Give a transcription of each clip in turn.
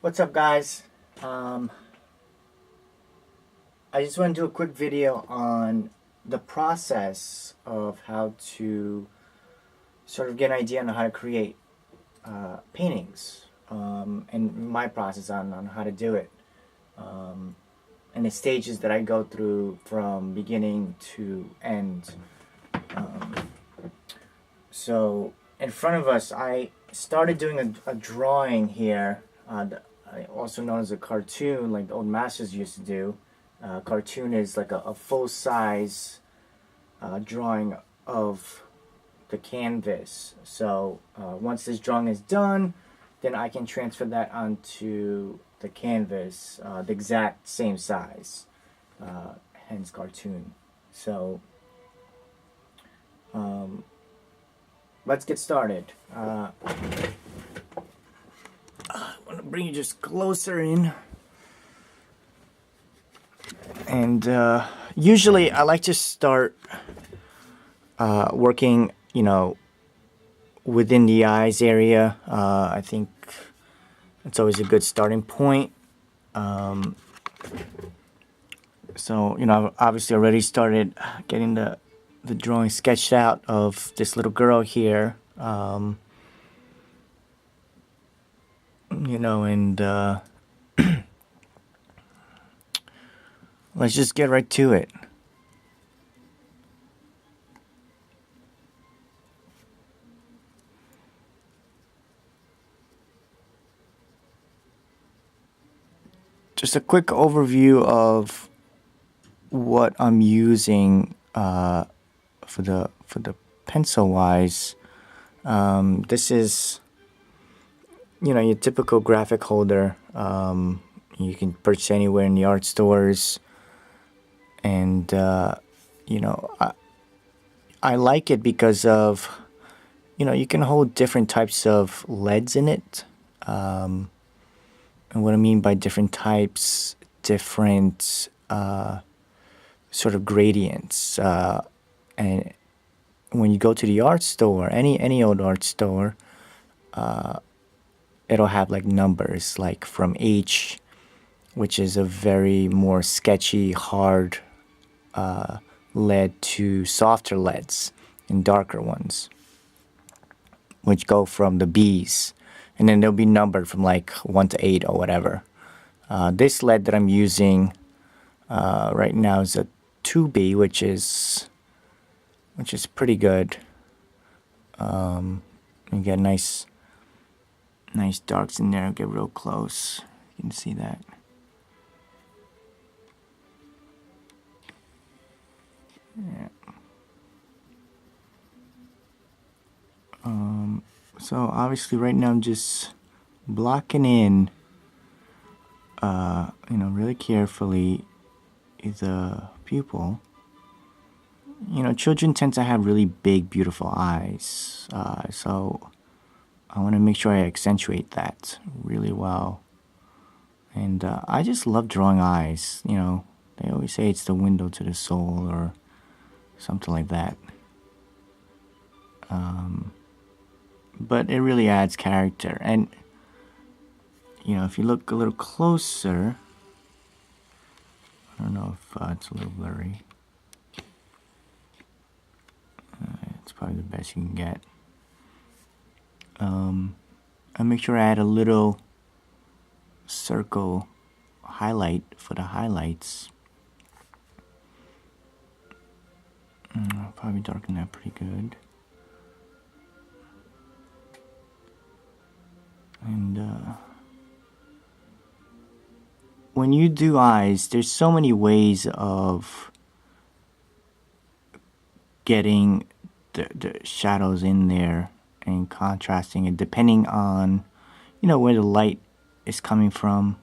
What's up, guys? I just want to do a quick video on the process of how to sort of get an idea on how to create paintings, and my process on how to do it, and the stages that I go through from beginning to end. Um, so in front of us, I started doing a drawing here, also known as a cartoon, like the old masters used to do. Cartoon is like a full-size drawing of the canvas. So once this drawing is done, then I can transfer that onto the canvas, the exact same size, hence cartoon. So let's get started. I want to bring you just closer in. And usually I like to start working, within the eyes area. I think it's always a good starting point. So, I've obviously already started getting the drawing sketched out of this little girl here. And let's just get right to it. Just a quick overview of what I'm using for the pencil wise. This is your typical graphic holder. You can purchase anywhere in the art stores, and I like it because of you can hold different types of leads in it. And what I mean by different types, different sort of gradients. And when you go to the art store, any old art store, it'll have like numbers, like from H, which is a very more sketchy, hard lead, to softer leads and darker ones, which go from the B's. And then they'll be numbered from like 1 to 8 or whatever. This lead that I'm using right now is a 2B, which is pretty good. You get nice darks in there. I'll get real close. You can see that. Yeah. So obviously right now I'm just blocking in, really carefully the pupil. Children tend to have really big, beautiful eyes, so I want to make sure I accentuate that really well. And I just love drawing eyes. They always say it's the window to the soul or something like that. But it really adds character. And if you look a little closer, I don't know if it's a little blurry. It's probably the best you can get. I make sure I add a little circle highlight for the highlights. I'll probably darken that pretty good. And when you do eyes, there's so many ways of getting the shadows in there and contrasting it, depending on where the light is coming from.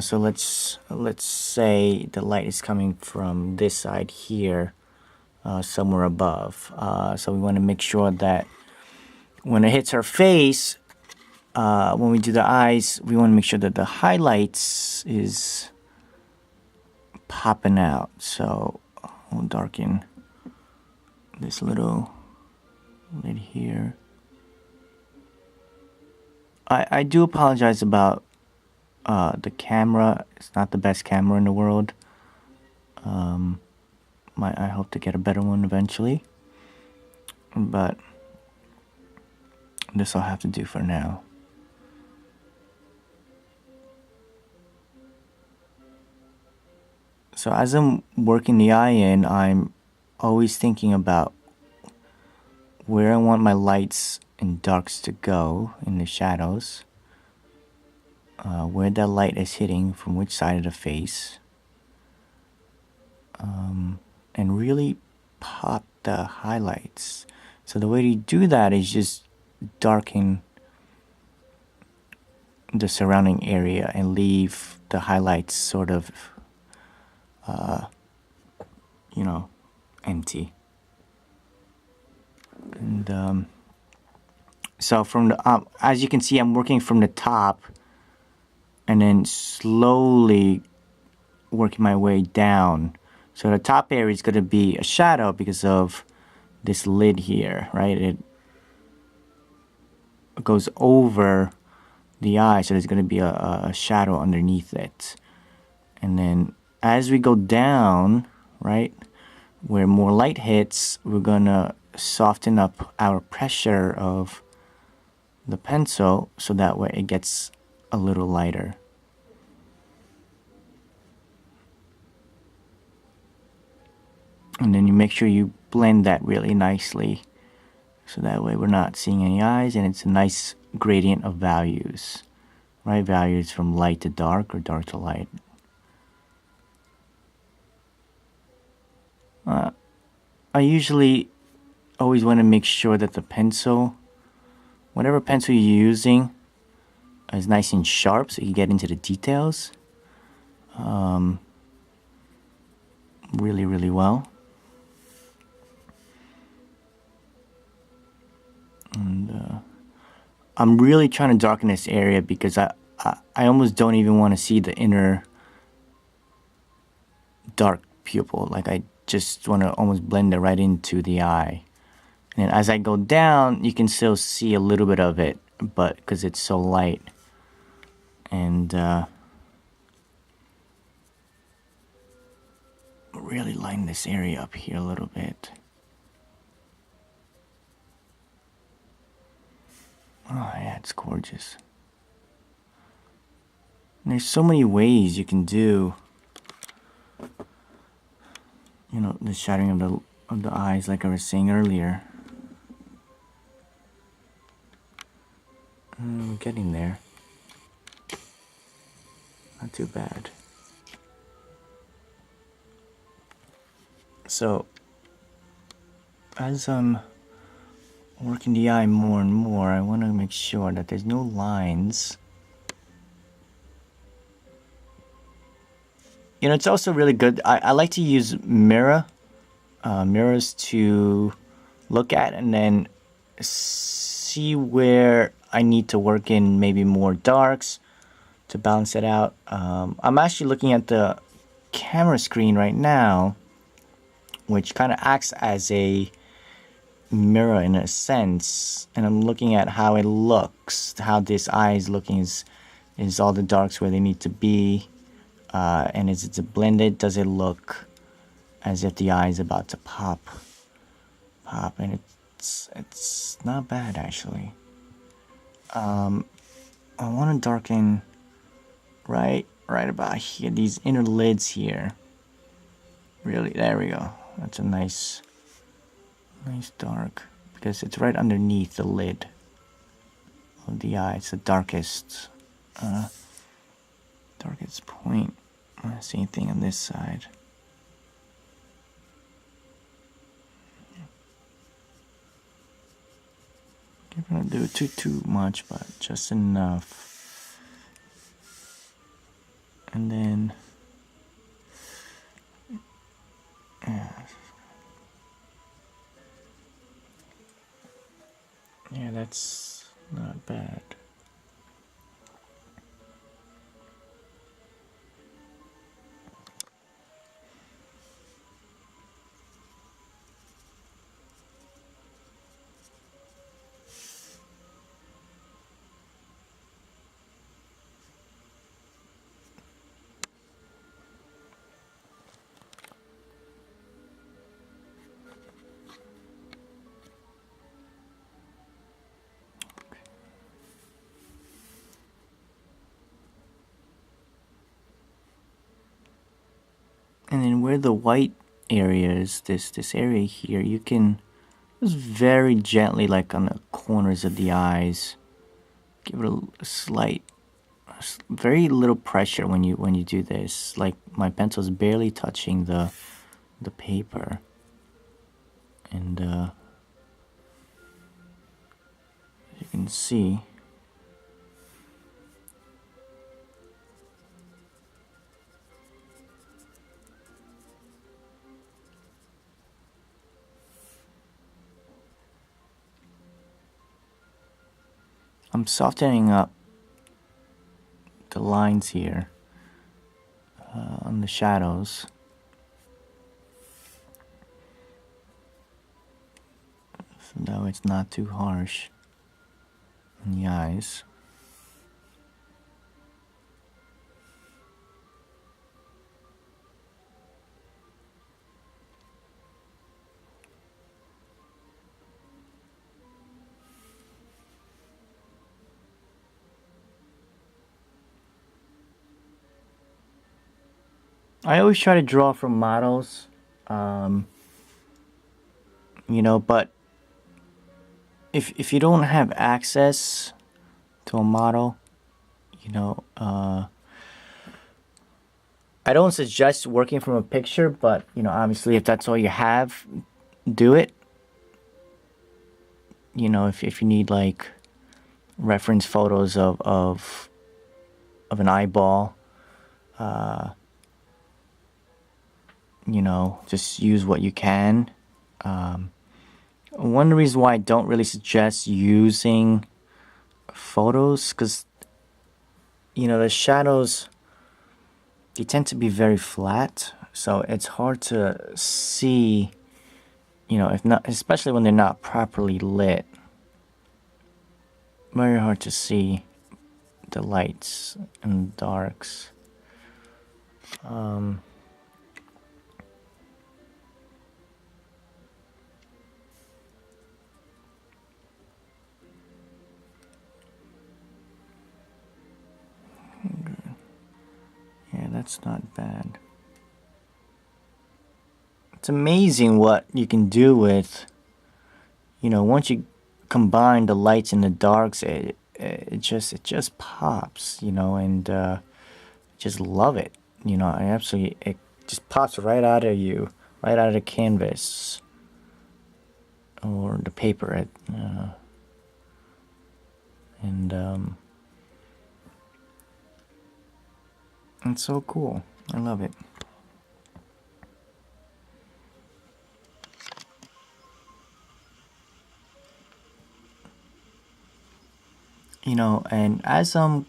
So let's say the light is coming from this side here, somewhere above. So we want to make sure that when it hits her face, when we do the eyes, we want to make sure that the highlights is popping out. So we'll darken this little lid here. I do apologize about the camera. It's not the best camera in the world. I hope to get a better one eventually, but this I'll have to do for now. So as I'm working the eye in, I'm always thinking about where I want my lights and darks to go in the shadows, where that light is hitting from which side of the face, and really pop the highlights. So the way to do that is just darken the surrounding area and leave the highlights sort of empty. And so from the as you can see, I'm working from the top and then slowly working my way down. So the top area is going to be a shadow because of this lid here, right? It goes over the eye, so there's going to be a shadow underneath it. And then as we go down, right, where more light hits, we're going to soften up our pressure of the pencil so that way it gets a little lighter. And then you make sure you blend that really nicely so that way we're not seeing any eyes, and it's a nice gradient of values, right? Values from light to dark or dark to light. I usually always want to make sure that the pencil, whatever pencil you're using, is nice and sharp so you get into the details really, really well. And I'm really trying to darken this area because I almost don't even want to see the inner dark pupil. Like I just want to almost blend it right into the eye. And as I go down, you can still see a little bit of it, but because it's so light. And really line this area up here a little bit. Oh yeah, it's gorgeous. And there's so many ways you can do, the shadowing of the eyes, like I was saying earlier. We're getting there. Not too bad. So, as I'm working the eye more and more, I want to make sure that there's no lines. It's also really good. I like to use mirrors to look at and then see where I need to work in maybe more darks to balance it out. I'm actually looking at the camera screen right now, which kind of acts as a mirror in a sense, and I'm looking at how it looks, how this eye is looking. Is all the darks where they need to be, and is it blended? Does it look as if the eye is about to pop? And it's not bad actually. I want to darken right about here, these inner lids here. Really, there we go. That's a nice dark, because it's right underneath the lid of the eye. It's the darkest point. Same thing on this side. I'm gonna do too much, but just enough. And then yeah, that's not bad. And then where the white area is, this area here, you can just very gently, like on the corners of the eyes, give it a slight, very little pressure when you do this. Like my pencil is barely touching the paper, and you can see. I'm softening up the lines here on the shadows. So that way it's not too harsh on the eyes. I always try to draw from models, you know, but if you don't have access to a model, you know, I don't suggest working from a picture, but, you know, obviously if that's all you have, do it. You know, if you need like reference photos of an eyeball, you know, just use what you can. One reason why I don't really suggest using photos, because, you know, the shadows, they tend to be very flat, so it's hard to see, you know, if not, especially when they're not properly lit. Very hard to see the lights and darks. Yeah, that's not bad. It's amazing what you can do with, you know, once you combine the lights and the darks, it just pops, you know, and just love it. You know, it just pops right out of you, right out of the canvas or the paper, and it's so cool. I love it. You know, and as I'm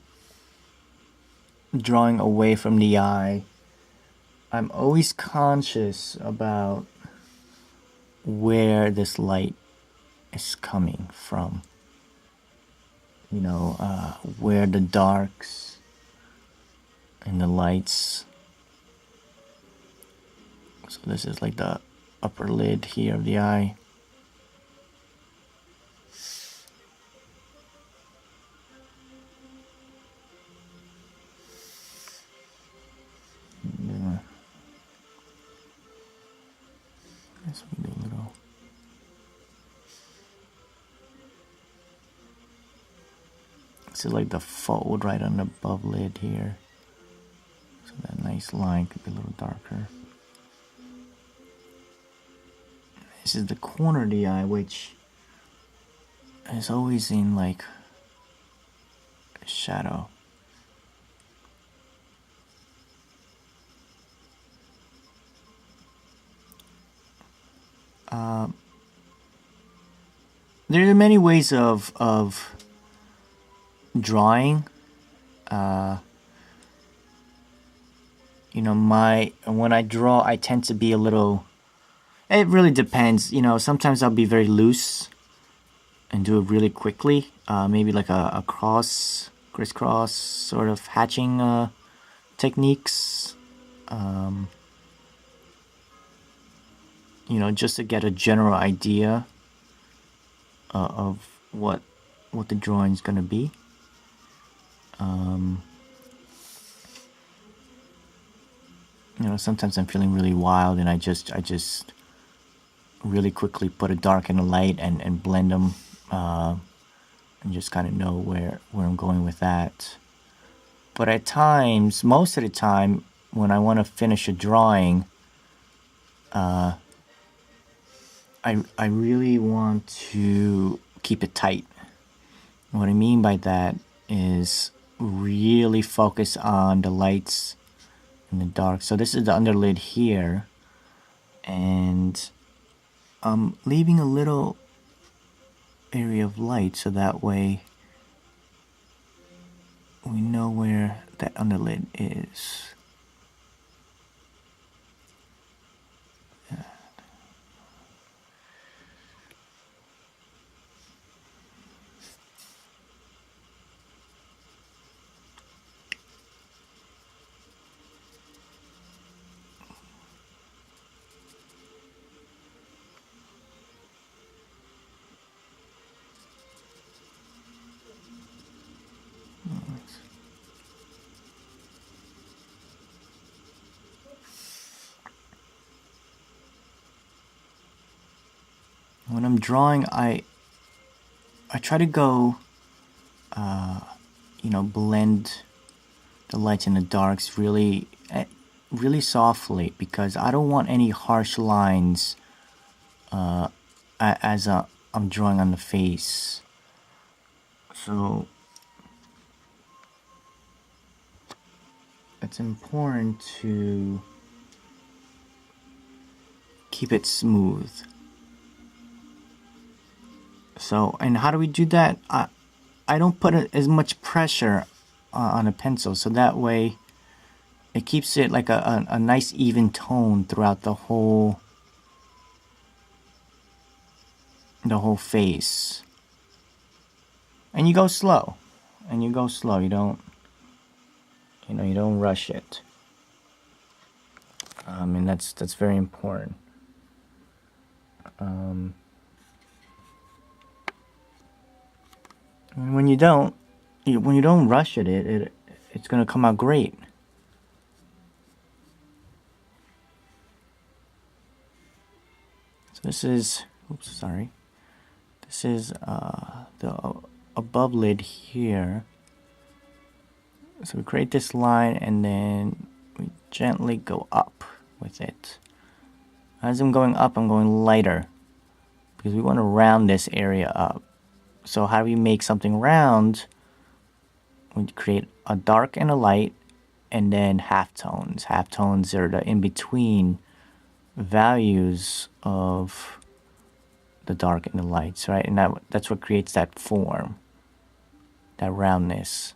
drawing away from the eye, I'm always conscious about where this light is coming from. You know, where the darks and the lights. So this is like the upper lid here of the eye. Yeah. Let's do a little. This is like the fold right on the above lid here. So that nice line could be a little darker. This is the corner of the eye, which is always in like a shadow. There are many ways of drawing. You know, when I draw, I tend to be a little. It really depends. You know, sometimes I'll be very loose and do it really quickly. Maybe like a crisscross sort of hatching techniques. You know, just to get a general idea of what the drawing's gonna be. You know, sometimes I'm feeling really wild, and I just really quickly put a dark and a light and blend them, and just kind of know where I'm going with that. But at times, most of the time, when I want to finish a drawing, I really want to keep it tight. What I mean by that is really focus on the lights and the dark. So this is the underlid here, and I'm leaving a little area of light so that way we know where that underlid is. When I'm drawing, I try to go, blend the lights and the darks really softly, because I don't want any harsh lines as I'm drawing on the face. So it's important to keep it smooth. So, and how do we do that? I don't put as much pressure on a pencil, so that way it keeps it like a nice even tone throughout the whole face. And you go slow. You don't rush it. And that's very important. And when you don't rush it's gonna come out great. So this is, this is the above lid here. So we create this line and then we gently go up with it. As I'm going up, I'm going lighter because we want to round this area up. So how do we make something round? We create a dark and a light, and then halftones. Halftones are the in-between values of the dark and the lights, right? And that's what creates that form, that roundness.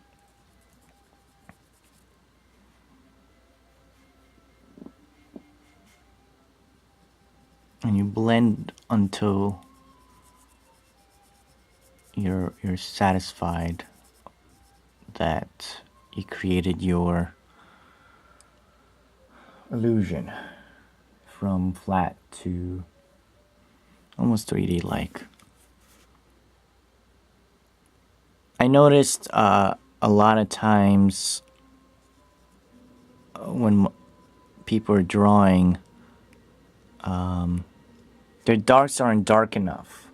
And you blend until you're satisfied that you created your illusion from flat to almost 3D like. I noticed a lot of times when people are drawing, their darks aren't dark enough.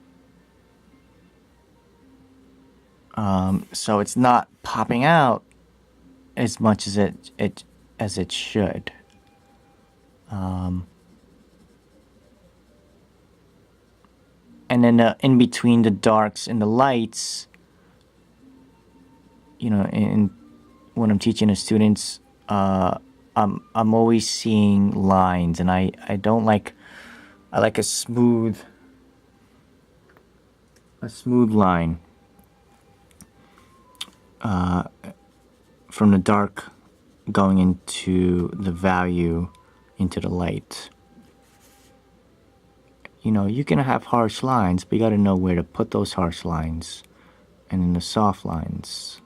So it's not popping out as much as it should. And then in between the darks and the lights, when I'm teaching the students, I'm always seeing lines, and I don't like. I like a smooth line from the dark going into the value into the light. You can have harsh lines, but you got to know where to put those harsh lines, and then the soft lines.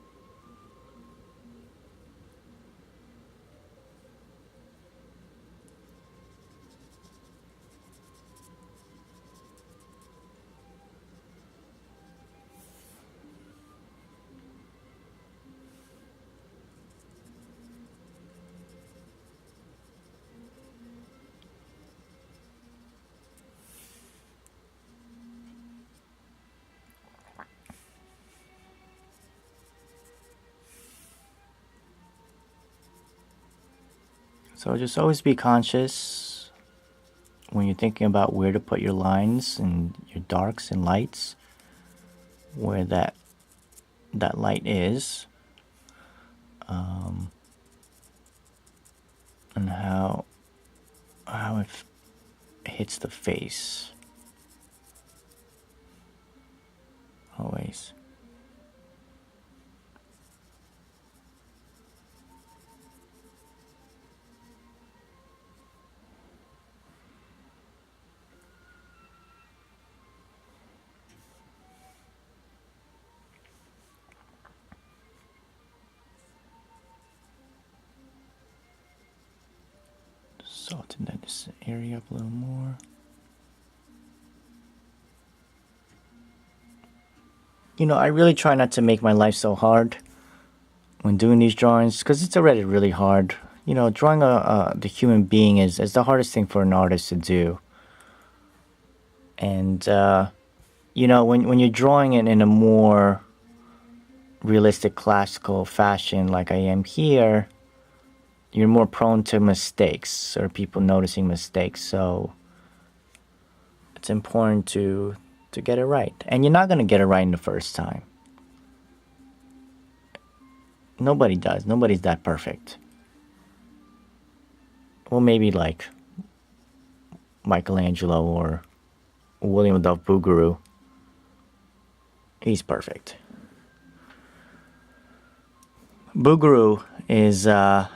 So just always be conscious when you're thinking about where to put your lines and your darks and lights, where that light is, and how it hits the face. Always. Soften this area up a little more. You know, I really try not to make my life so hard when doing these drawings, because it's already really hard. You know, drawing the human being is the hardest thing for an artist to do. And you know, when you're drawing it in a more realistic classical fashion like I am here, you're more prone to mistakes or people noticing mistakes. So it's important to get it right. And you're not going to get it right in the first time. Nobody does. Nobody's that perfect. Well, maybe like Michelangelo or William Adolphe Bouguereau. He's perfect. Bouguereau is, I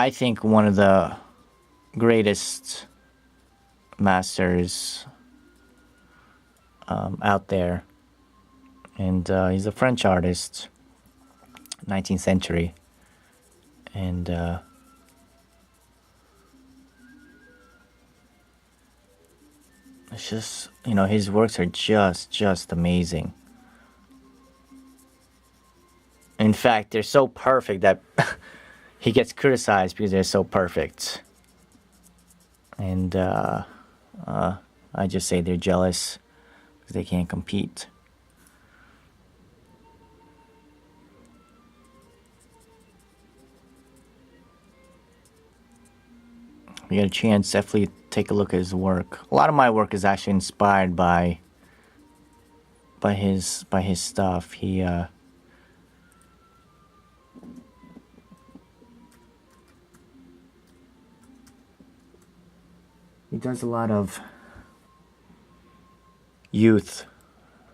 think, one of the greatest masters out there. And he's a French artist, 19th century. And it's just, you know, his works are just amazing. In fact, they're so perfect that he gets criticized because they're so perfect. And I just say they're jealous because they can't compete. If you get a chance, definitely take a look at his work. A lot of my work is actually inspired by his stuff. He does a lot of youth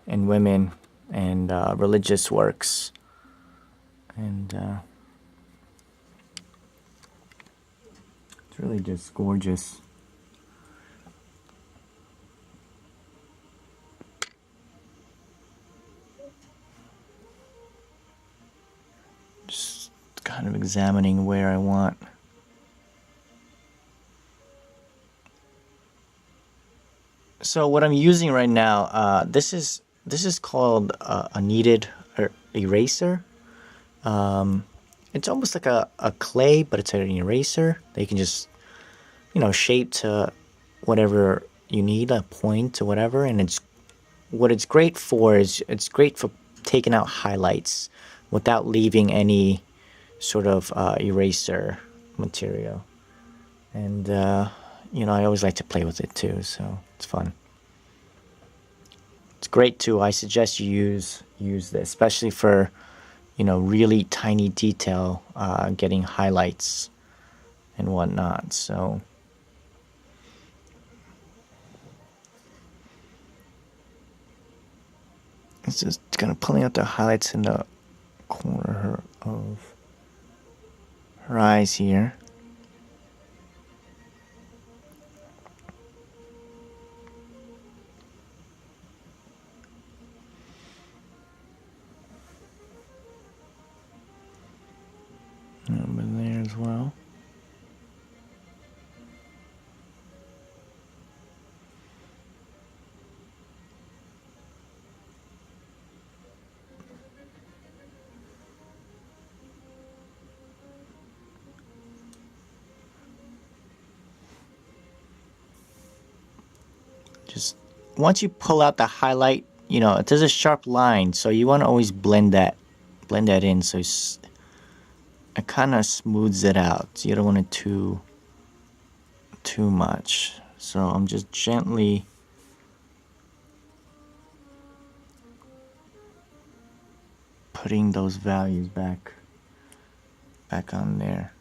and women and religious works, and it's really just gorgeous. Just kind of examining where I want. So what I'm using right now, this is called a kneaded eraser. It's almost like a clay, but it's an eraser that you can just, you know, shape to whatever you need, a point or whatever. And what it's great for is it's great for taking out highlights without leaving any sort of eraser material. And you know, I always like to play with it too, so it's fun. It's great too. I suggest you use this, especially for, you know, really tiny detail, getting highlights and whatnot. So it's just kind of pulling out the highlights in the corner of her eyes here. Over there as well. Just once you pull out the highlight, you know, there's a sharp line, so you want to always blend that in, so it kind of smooths it out. You don't want it too much. So I'm just gently putting those values back on there.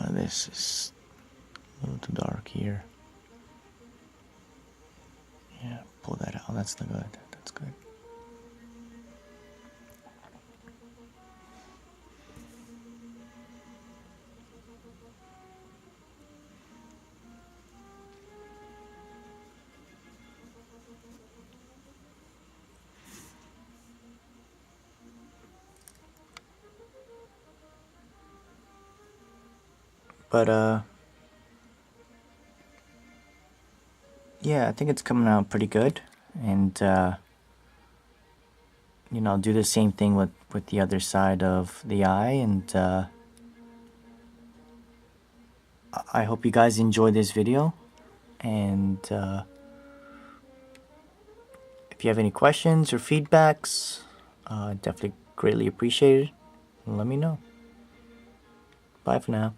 This is a little too dark here. Yeah, pull that out. That's not good. That's good. But yeah, I think it's coming out pretty good, and you know, I'll do the same thing with the other side of the eye, and I hope you guys enjoyed this video, and if you have any questions or feedbacks, definitely greatly appreciate it. Let me know. Bye for now.